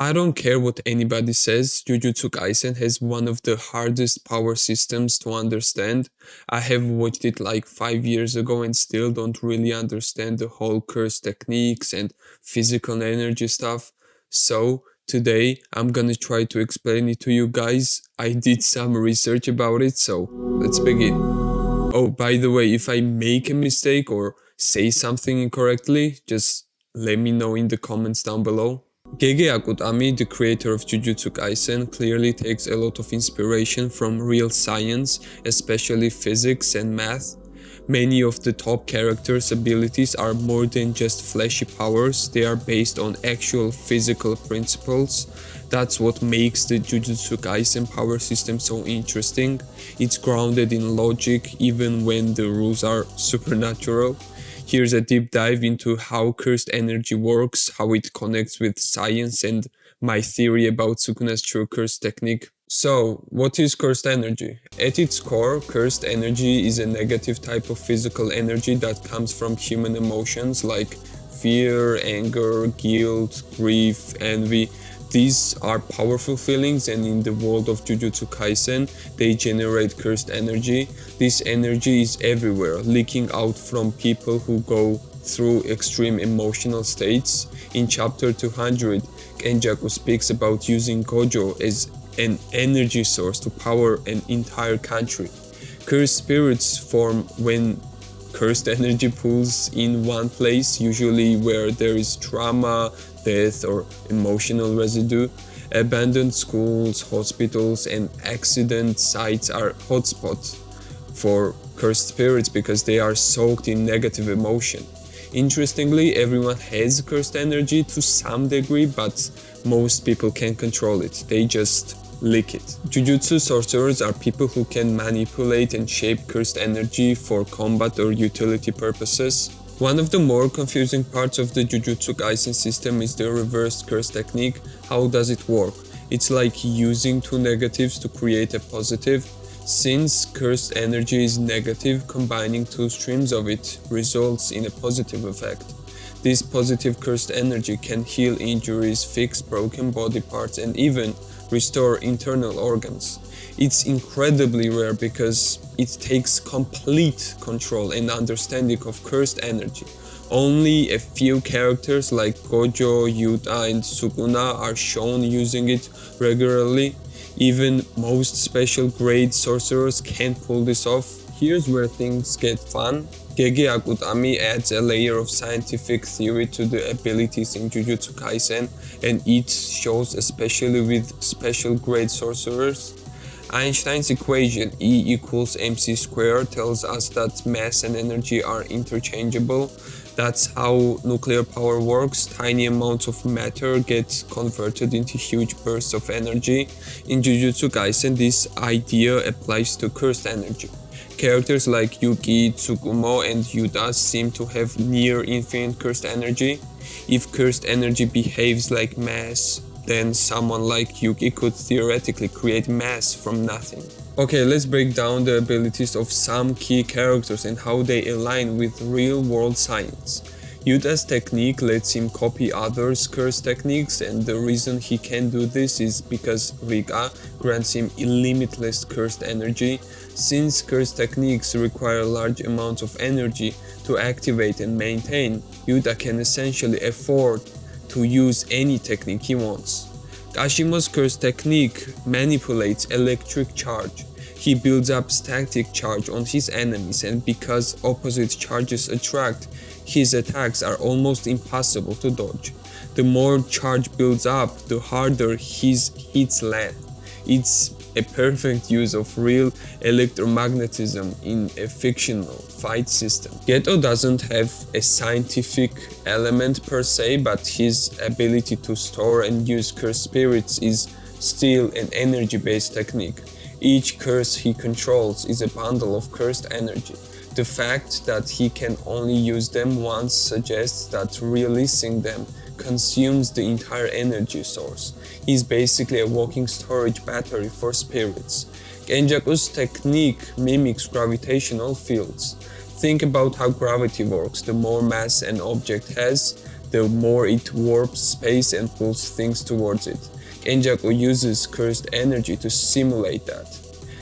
I don't care what anybody says, Jujutsu Kaisen has one of the hardest power systems to understand. I have watched it like 5 years ago and still don't really understand the whole curse techniques and physical energy stuff. So, today I'm gonna try to explain it to you guys. I did some research about it, so let's begin. Oh, by the way, if I make a mistake or say something incorrectly, just let me know in the comments down below. Gege Akutami, the creator of Jujutsu Kaisen, clearly takes a lot of inspiration from real science, especially physics and math. Many of the top characters' abilities are more than just flashy powers, they are based on actual physical principles. That's what makes the Jujutsu Kaisen power system so interesting. It's grounded in logic even when the rules are supernatural. Here's a deep dive into how cursed energy works, how it connects with science, and my theory about Sukuna's true curse technique. So, what is cursed energy? At its core, cursed energy is a negative type of physical energy that comes from human emotions like fear, anger, guilt, grief, envy. These are powerful feelings, and in the world of Jujutsu Kaisen, they generate cursed energy. This energy is everywhere, leaking out from people who go through extreme emotional states. In chapter 200, Kenjaku speaks about using Gojo as an energy source to power an entire country. Cursed spirits form when cursed energy pools in one place, usually where there is trauma, death, or emotional residue. Abandoned schools, hospitals, and accident sites are hotspots for cursed spirits because they are soaked in negative emotion. Interestingly, everyone has cursed energy to some degree, but most people can't control it. They just leak it. Jujutsu sorcerers are people who can manipulate and shape cursed energy for combat or utility purposes. One of the more confusing parts of the Jujutsu Kaisen system is the reverse curse technique. How does it work? It's like using two negatives to create a positive. Since cursed energy is negative, combining two streams of it results in a positive effect. This positive cursed energy can heal injuries, fix broken body parts, and even restore internal organs. It's incredibly rare because it takes complete control and understanding of cursed energy. Only a few characters like Gojo, Yuta, and Sukuna are shown using it regularly. Even most special grade sorcerers can't pull this off. Here's where things get fun. Gege Akutami adds a layer of scientific theory to the abilities in Jujutsu Kaisen, and it shows especially with special grade sorcerers. Einstein's equation E equals mc squared tells us that mass and energy are interchangeable. That's how nuclear power works. Tiny amounts of matter get converted into huge bursts of energy. In Jujutsu Kaisen, this idea applies to cursed energy. Characters like Yuki, Tsukumo, and Yuta seem to have near infinite cursed energy. If cursed energy behaves like mass, then someone like Yuki could theoretically create mass from nothing. Okay, let's break down the abilities of some key characters and how they align with real-world science. Yuta's technique lets him copy others' curse techniques, and the reason he can do this is because Rika grants him limitless cursed energy. Since curse techniques require large amounts of energy to activate and maintain, Yuta can essentially afford to use any technique he wants. Kashima's curse technique manipulates electric charge. He builds up static charge on his enemies, and because opposite charges attract, his attacks are almost impossible to dodge. The more charge builds up, the harder his hits land. It's a perfect use of real electromagnetism in a fictional fight system. Geto doesn't have a scientific element per se, but his ability to store and use cursed spirits is still an energy-based technique. Each curse he controls is a bundle of cursed energy. The fact that he can only use them once suggests that releasing them consumes the entire energy source. He's basically a walking storage battery for spirits. Genjaku's technique mimics gravitational fields. Think about how gravity works. The more mass an object has, the more it warps space and pulls things towards it. Kenjaku uses cursed energy to simulate that.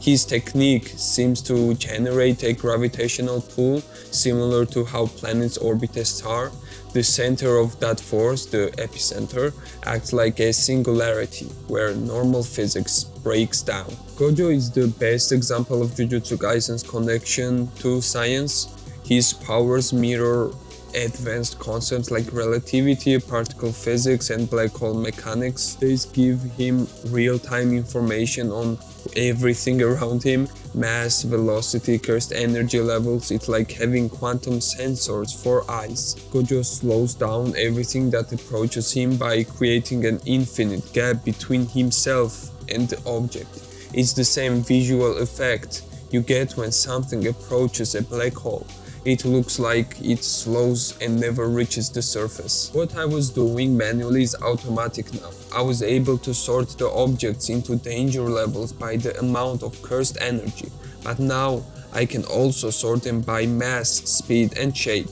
His technique seems to generate a gravitational pull similar to how planets orbit a star. The center of that force, the epicenter, acts like a singularity where normal physics breaks down. Gojo is the best example of Jujutsu Kaisen's connection to science. His powers mirror advanced concepts like relativity, particle physics, and black hole mechanics. These give him real-time information on everything around him: mass, velocity, cursed energy levels. It's like having quantum sensors for eyes. Gojo slows down everything that approaches him by creating an infinite gap between himself and the object. It's the same visual effect you get when something approaches a black hole. It looks like it slows and never reaches the surface. What I was doing manually is automatic now. I was able to sort the objects into danger levels by the amount of cursed energy, but now I can also sort them by mass, speed, and shape.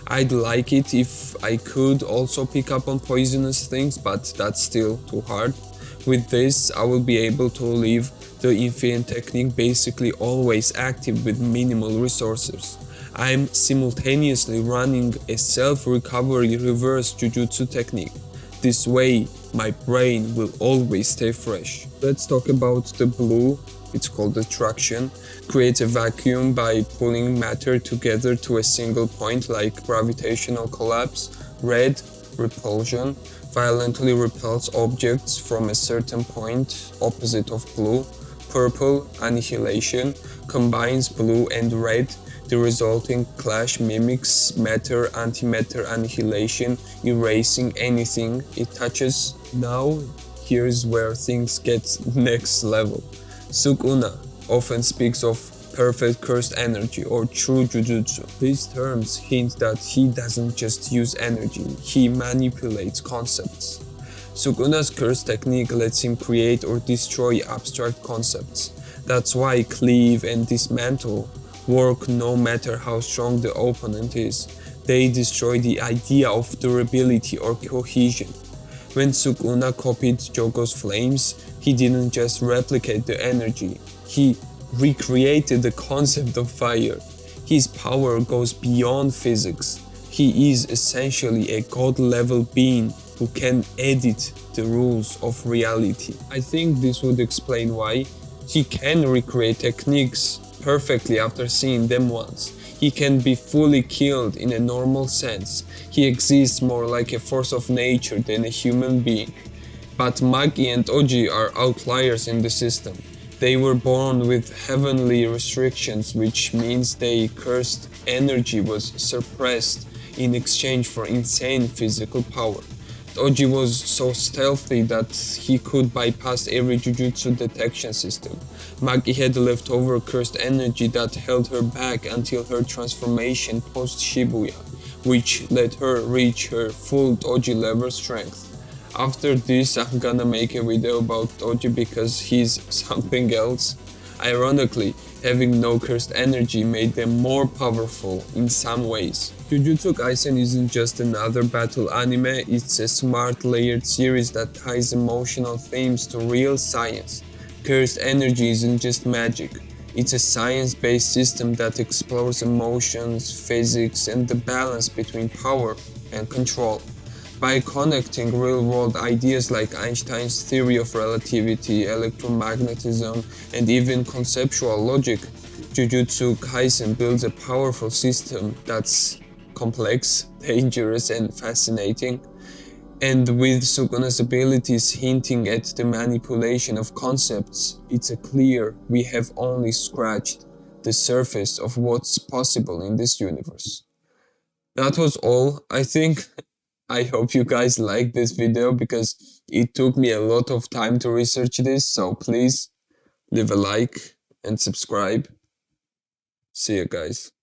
I'd like it if I could also pick up on poisonous things, but that's still too hard. With this, I will be able to leave the infinite technique basically always active with minimal resources. I'm simultaneously running a self-recovery reverse jujutsu technique. This way, my brain will always stay fresh. Let's talk about the blue. It's called attraction. Creates a vacuum by pulling matter together to a single point like gravitational collapse. Red, repulsion. Violently repels objects from a certain point, opposite of blue. Purple, annihilation. Combines blue and red. The resulting clash mimics matter-antimatter annihilation, erasing anything it touches. Now, here's where things get next level. Sukuna often speaks of perfect cursed energy or true jujutsu. These terms hint that he doesn't just use energy, he manipulates concepts. Sukuna's curse technique lets him create or destroy abstract concepts. That's why cleave and dismantle work no matter how strong the opponent is. They destroy the idea of durability or cohesion. When Sukuna copied Jogo's flames, he didn't just replicate the energy, he recreated the concept of fire. His power goes beyond physics. He is essentially a god-level being who can edit the rules of reality. I think this would explain why he can recreate techniques perfectly after seeing them once. He can be fully killed in a normal sense. He exists more like a force of nature than a human being. But Magi and Oji are outliers in the system. They were born with heavenly restrictions, which means their cursed energy was suppressed in exchange for insane physical power. Oji was so stealthy that he could bypass every jujutsu detection system. Magi had leftover cursed energy that held her back until her transformation post-Shibuya, which let her reach her full Oji level strength. After this, I'm gonna make a video about Oji because he's something else. Ironically, having no cursed energy made them more powerful in some ways. Jujutsu Kaisen isn't just another battle anime, it's a smart layered series that ties emotional themes to real science. Cursed energy isn't just magic, it's a science-based system that explores emotions, physics, and the balance between power and control. By connecting real-world ideas like Einstein's theory of relativity, electromagnetism, and even conceptual logic, Jujutsu Kaisen builds a powerful system that's complex, dangerous, and fascinating. And with Sukuna's abilities hinting at the manipulation of concepts, it's clear we have only scratched the surface of what's possible in this universe. That was all, I think. I hope you guys liked this video because it took me a lot of time to research this, so please leave a like and subscribe. See you guys.